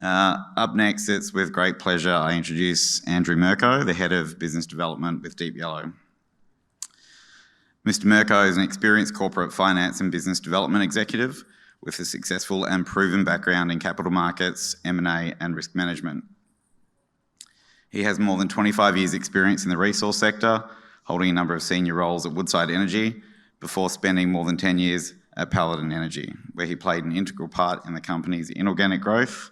Up next, it's with great pleasure I introduce Andrew Mirko, the Head of Business Development with Deep Yellow. Mr. Mirko is an experienced corporate finance and business development executive with a successful and proven background in capital markets, M&A and risk management. He has more than 25 years' experience in the resource sector, holding a number of senior roles at Woodside Energy, before spending more than 10 years at Paladin Energy, where he played an integral part in the company's inorganic growth,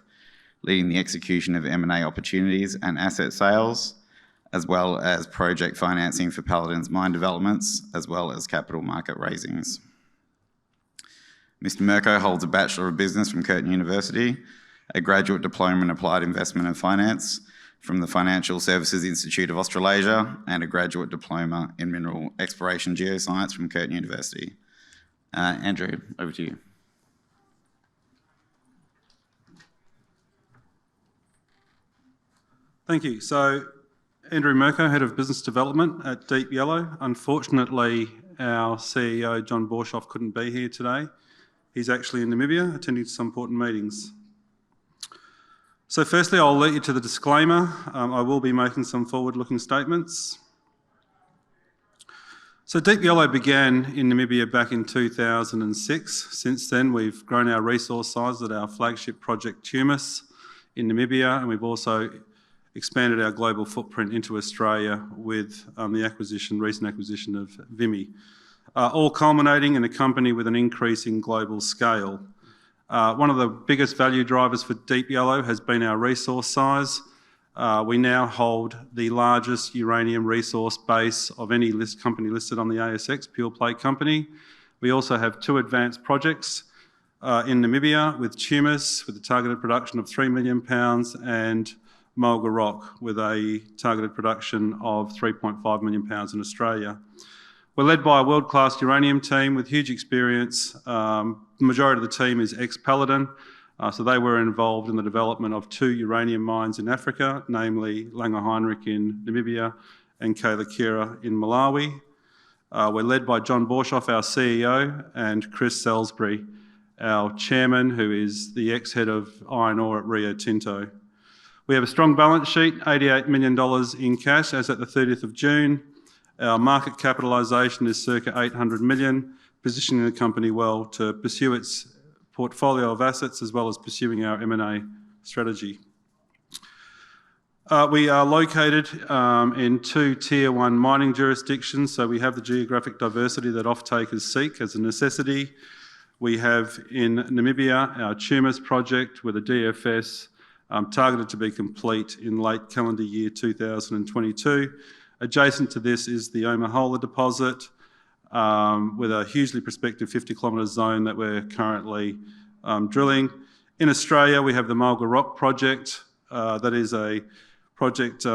leading the execution of M&A opportunities and asset sales, as well as project financing for Paladin's mine developments, as well as capital market raisings. Mr. Mirko holds a Bachelor of Business from Curtin University, a graduate diploma in Applied Investment and Finance from the Financial Services Institute of Australasia, and a graduate diploma in Mineral Exploration Geoscience from Curtin University. Andrew, over to you. Thank you. So, Andrew Mirko, Head of Business Development at Deep Yellow. Unfortunately, our CEO, John Borshoff, couldn't be here today. He's actually in Namibia attending some important meetings. So firstly, I'll alert you to the disclaimer. I will be making some forward-looking statements. So Deep Yellow began in Namibia back in 2006. Since then, we've grown our resource size at our flagship project, Tumas, in Namibia, and we've also expanded our global footprint into Australia with the recent acquisition of Vimy, all culminating in a company with an increase in global scale. One of the biggest value drivers for Deep Yellow has been our resource size. We now hold the largest uranium resource base of any company listed on the ASX, pure play company. We also have 2 advanced projects in Namibia with Tumas, with a targeted production of 3 million pounds, and Mulga Rock, with a targeted production of 3.5 million pounds in Australia. We're led by a world-class uranium team with huge experience. The majority of the team is ex-Paladin, so they were involved in the development of 2 uranium mines in Africa, namely Langer Heinrich in Namibia and Kayelekera in Malawi. We're led by John Borshoff, our CEO, and Chris Salisbury, our chairman, who is the ex-head of iron ore at Rio Tinto. We have a strong balance sheet, $88 million in cash as at the 30th of June. Our market capitalisation is circa 800 million, positioning the company well to pursue its portfolio of assets as well as pursuing our M&A strategy. We are located in 2 Tier 1 mining jurisdictions, so we have the geographic diversity that off-takers seek as a necessity. We have in Namibia our Tumas project with a DFS targeted to be complete in late calendar year 2022. Adjacent to this is the Omahola deposit with a hugely prospective 50-kilometre zone that we're currently drilling. In Australia, we have the Mulga Rock project. That is a project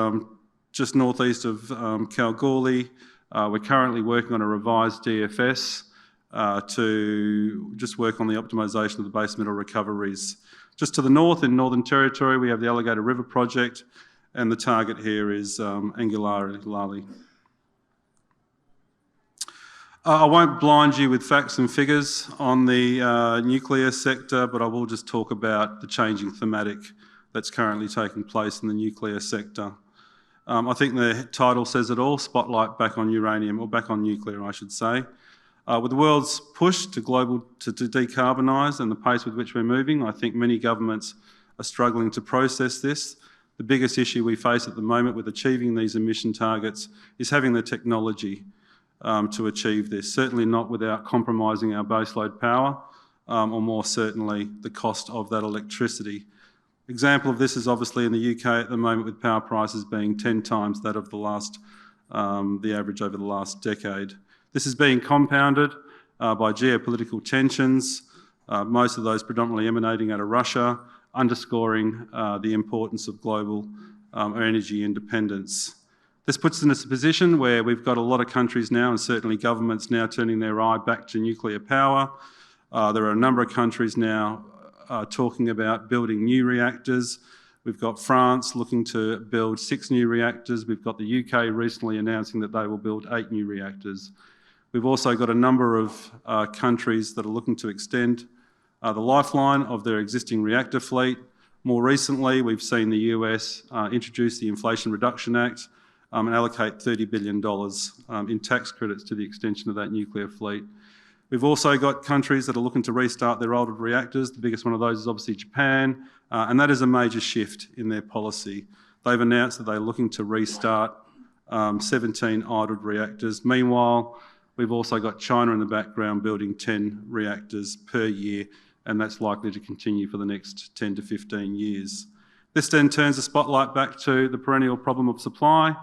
just northeast of Kalgoorlie. We're currently working on a revised DFS to just work on the optimisation of the base metal recoveries. Just to the north, in Northern Territory, we have the Alligator River project, and the target here is Angularli. I won't blind you with facts and figures on the nuclear sector, but I will just talk about the changing thematic that's currently taking place in the nuclear sector. I think the title says it all, spotlight back on uranium, or back on nuclear, I should say. With the world's push to decarbonise and the pace with which we're moving, I think many governments are struggling to process this. The biggest issue we face at the moment with achieving these emission targets is having the technology to achieve this, certainly not without compromising our baseload power, or more certainly the cost of that electricity. Example of this is obviously in the UK at the moment, with power prices being 10 times that of the average over the last decade. This is being compounded by geopolitical tensions, most of those predominantly emanating out of Russia, underscoring the importance of global energy independence. This puts us in a position where we've got a lot of countries now, and certainly governments now, turning their eye back to nuclear power. There are a number of countries now talking about building new reactors. We've got France looking to build 6 new reactors. We've got the UK recently announcing that they will build 8 new reactors. We've also got a number of countries that are looking to extend the lifeline of their existing reactor fleet. More recently, we've seen the US introduce the Inflation Reduction Act and allocate $30 billion in tax credits to the extension of that nuclear fleet. We've also got countries that are looking to restart their older reactors. The biggest one of those is obviously Japan, and that is a major shift in their policy. They've announced that they're looking to restart 17 idled reactors. Meanwhile, we've also got China in the background building 10 reactors per year, and that's likely to continue for the next 10 to 15 years. This then turns the spotlight back to the perennial problem of supply.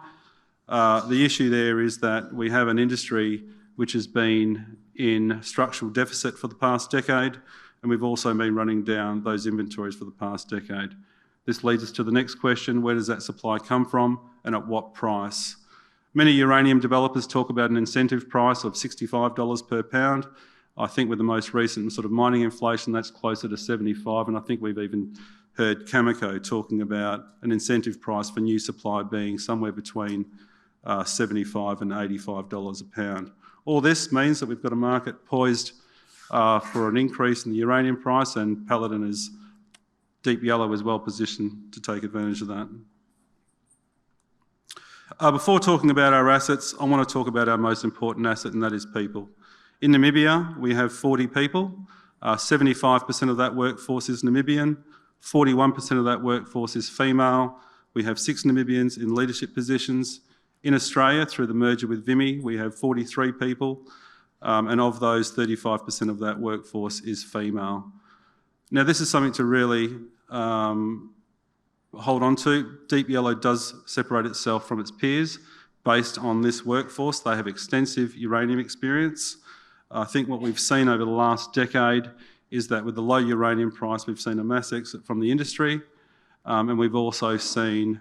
The issue there is that we have an industry which has been in structural deficit for the past decade, and we've also been running down those inventories for the past decade. This leads us to the next question: where does that supply come from and at what price? Many uranium developers talk about an incentive price of $65 per pound. I think with the most recent sort of mining inflation, that's closer to 75, and I think we've even heard Cameco talking about an incentive price for new supply being somewhere between $75 and $85 a pound. All this means that we've got a market poised for an increase in the uranium price, and Paladin is Deep Yellow is well positioned to take advantage of that. Before talking about our assets, I want to talk about our most important asset, and that is people. In Namibia, we have 40 people. 75% of that workforce is Namibian. 41% of that workforce is female. We have 6 Namibians in leadership positions. In Australia, through the merger with Vimy, we have 43 people, and of those, 35% of that workforce is female. Now, this is something to really hold on to. Deep Yellow does separate itself from its peers based on this workforce. They have extensive uranium experience. I think what we've seen over the last decade is that with the low uranium price, we've seen a mass exit from the industry, and we've also seen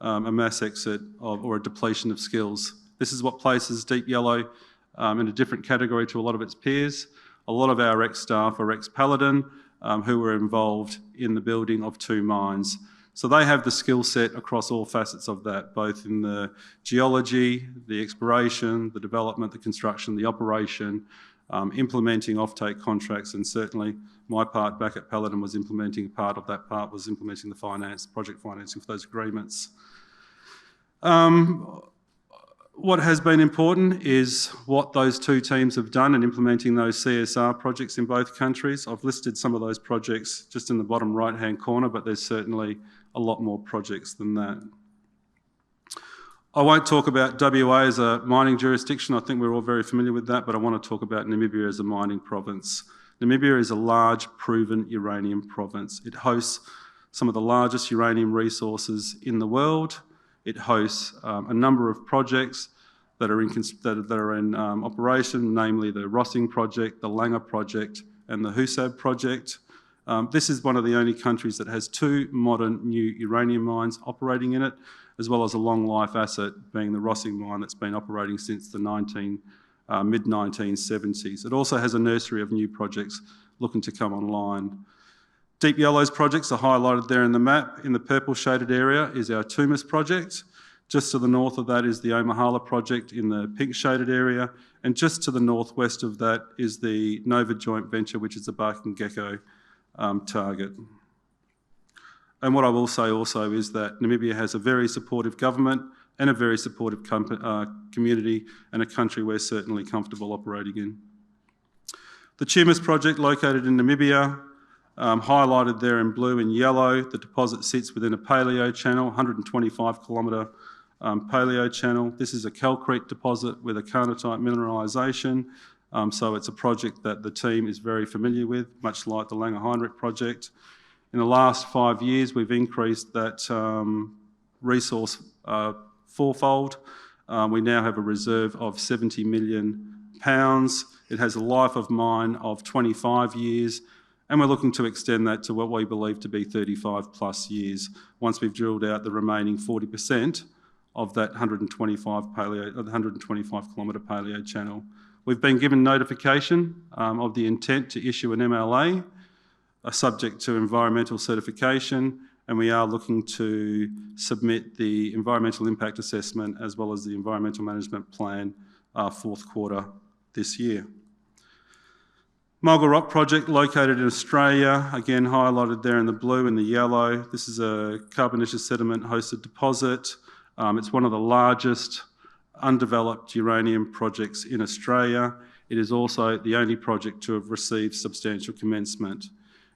a mass exit or a depletion of skills. This is what places Deep Yellow in a different category to a lot of its peers. A lot of our ex-staff are ex-Paladin who were involved in the building of 2 mines. So they have the skill set across all facets of that, both in the geology, the exploration, the development, the construction, the operation, implementing offtake contracts, and certainly my part back at Paladin was implementing the finance, project financing for those agreements. What has been important is what those 2 teams have done in implementing those CSR projects in both countries. I've listed some of those projects just in the bottom right-hand corner, but there's certainly a lot more projects than that. I won't talk about WA as a mining jurisdiction. I think we're all very familiar with that, but I want to talk about Namibia as a mining province. Namibia is a large, proven uranium province. It hosts some of the largest uranium resources in the world. It hosts a number of projects that are in operation, namely the Rossing project, the Langer project, and the Husab project. This is one of the only countries that has 2 modern new uranium mines operating in it, as well as a long-life asset being the Rossing mine that's been operating since the mid-1970s. It also has a nursery of new projects looking to come online. Deep Yellow's projects are highlighted there in the map. In the purple shaded area is our Tumas project. Just to the north of that is the Omahala project in the pink shaded area. And just to the northwest of that is the Nova joint venture, which is the Barking Gecko target. And what I will say also is that Namibia has a very supportive government and a very supportive community, and a country we're certainly comfortable operating in. The Tumas project, located in Namibia, highlighted there in blue and yellow. The deposit sits within a paleo channel, 125 kilometre paleo channel. This is a calcrete deposit with a carnotite mineralisation, so it's a project that the team is very familiar with, much like the Langer Heinrich project. In the last 5 years, we've increased that resource 4-fold. We now have a reserve of 70 million pounds. It has a life of mine of 25 years, and we're looking to extend that to what we believe to be 35 plus years once we've drilled out the remaining 40% of that 125 kilometre paleo channel. We've been given notification of the intent to issue an MLA, subject to environmental certification, and we are looking to submit the environmental impact assessment as well as the environmental management plan 4th quarter this year. Mulga Rock project located in Australia, again highlighted there in the blue and the yellow. This is a carbonaceous sediment hosted deposit. It's one of the largest undeveloped uranium projects in Australia. It is also the only project to have received substantial commencement.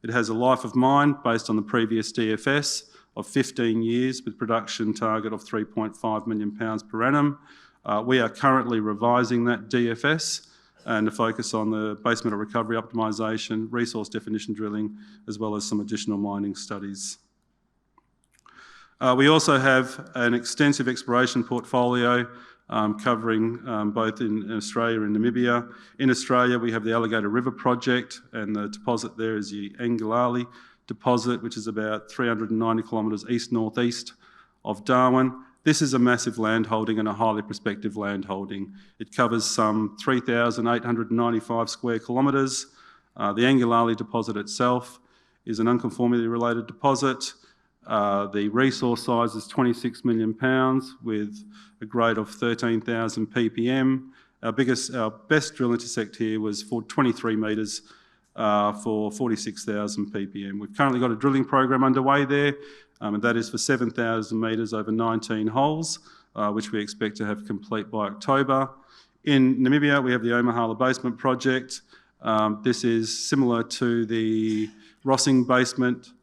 It has a life of mine based on the previous DFS of 15 years with production target of 3.5 million pounds per annum. We are currently revising that DFS and to focus on the base metal recovery optimisation, resource definition drilling, as well as some additional mining studies. We also have an extensive exploration portfolio covering both in Australia and Namibia. In Australia, we have the Alligator River project, and the deposit there is the Angularli deposit, which is about 390 kilometres east-northeast of Darwin. This is a massive landholding and a highly prospective landholding. It covers some 3,895 square kilometres. The Angularli deposit itself is an unconformity-related deposit. The resource size is 26 million pounds with a grade of 13,000 ppm. Our best drill intersect here was for 23 metres for 46,000 ppm. We've currently got a drilling program underway there, and that is for 7,000 metres over 19 holes, which we expect to have complete by October. In Namibia, we have the Omahala Basement project. This is similar to the Rossing Basement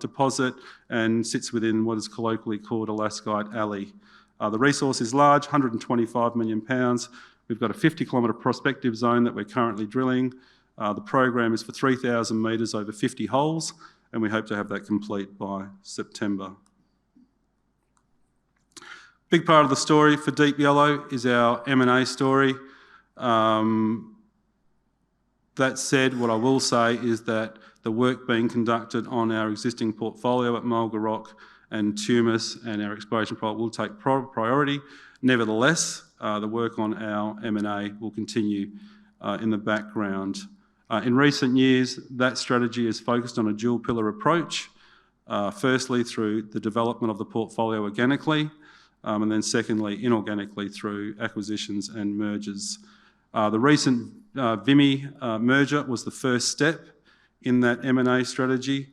deposit and sits within what is colloquially called a Lascite Alley. The resource is large, 125 million pounds. We've got a 50-kilometre prospective zone that we're currently drilling. The program is for 3,000 metres over 50 holes, and we hope to have that complete by September. Big part of the story for Deep Yellow is our M&A story. That said, what I will say is that the work being conducted on our existing portfolio at Mulga Rock and Tumus and our exploration project will take priority. Nevertheless, the work on our M&A will continue in the background. In recent years, that strategy is focused on a dual pillar approach, firstly through the development of the portfolio organically, and then secondly inorganically through acquisitions and mergers. The recent Vimy merger was the first step in that M&A strategy.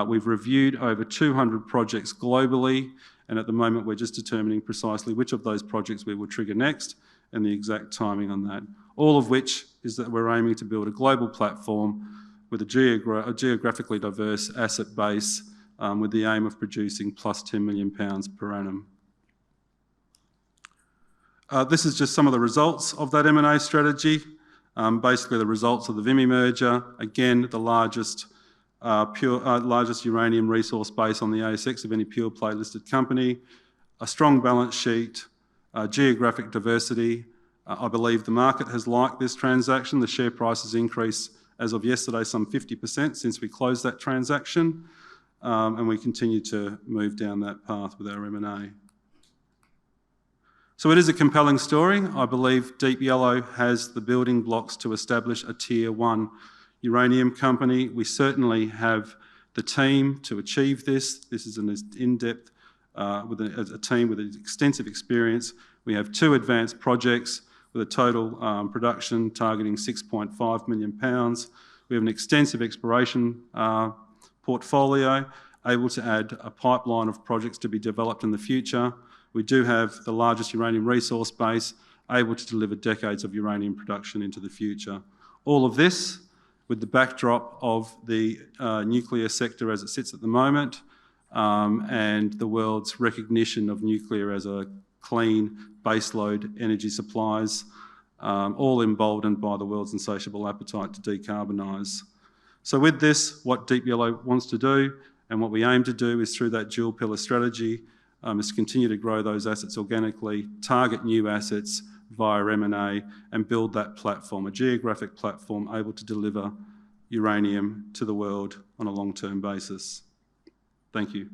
We've reviewed over 200 projects globally, and at the moment we're just determining precisely which of those projects we will trigger next and the exact timing on that. All of which is that we're aiming to build a global platform with a geographically diverse asset base with the aim of producing plus 10 million pounds per annum. This is just some of the results of that M&A strategy. Basically the results of the Vimy merger, again the largest uranium resource base on the ASX of any pure play listed company, a strong balance sheet, geographic diversity. I believe the market has liked this transaction. The share price has increased as of yesterday some 50% since we closed that transaction, and we continue to move down that path with our M&A. So it is a compelling story. I believe Deep Yellow has the building blocks to establish a Tier 1 uranium company. We certainly have the team to achieve this. This is an in-depth, with a team with extensive experience. We have 2 advanced projects with a total production targeting 6.5 million pounds. We have an extensive exploration portfolio, able to add a pipeline of projects to be developed in the future. We do have the largest uranium resource base, able to deliver decades of uranium production into the future. All of this with the backdrop of the nuclear sector as it sits at the moment, and the world's recognition of nuclear as a clean baseload energy supplies, all emboldened by the world's insatiable appetite to decarbonise. So with this, what Deep Yellow wants to do and what we aim to do is through that dual pillar strategy is to continue to grow those assets organically, target new assets via M&A and build that platform, a geographic platform able to deliver uranium to the world on a long-term basis. Thank you.